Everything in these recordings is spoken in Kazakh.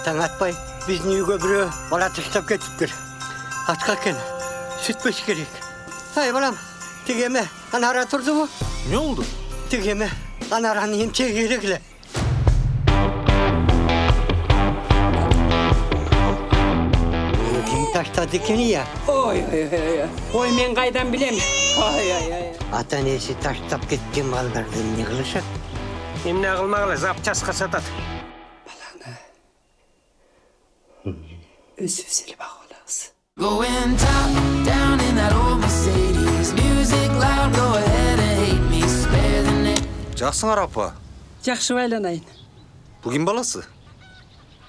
Таң атпай, біздің үйге біреу бала тастап кетіппір. Атқа кен, сүт беш керек. Ай, балам, тегеме, анара тұрды бұ? Не oldu? Тегеме, анараны емче кереклі. Кім таштады екен я? Ой, мен қайдан білем. Ата-енесі таштап кеткен балдарды не қылышақ? Emne kılmakla zapçasqa satat. Özüzeli bak olağız. Going top down in that old Mercedes. Music loud, go ahead and hate me. Spare the net. Жақсың арапа. Жақшы байланайын. Bu kim balası?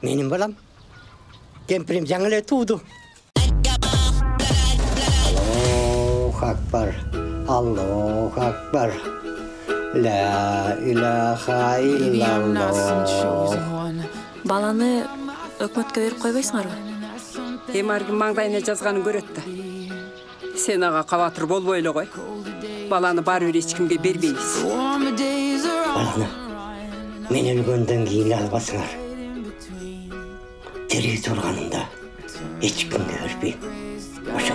Менің балам. Кемпірім жаңылы туды. Аллаху акбар. Аллаху акбар. La ilaha illallah. Баланы өкмөткө берип койбойсуңарбы? Емаргин маңдайына жазғанын көрөттү. Сен аға қабатыр болбой эле кой. Баланы бар бир ешкимге бербейбиз. Баланы мен өлгөндөн кийин албасыңар. Тирүү турганымда эчкимге бербейм. Ошо.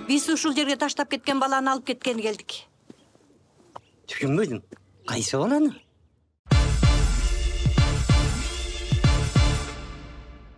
Биз ушул жерге таштап кеткен баланы алып кеткен келдик. Түшүнбөдүм. Кайсы баланы?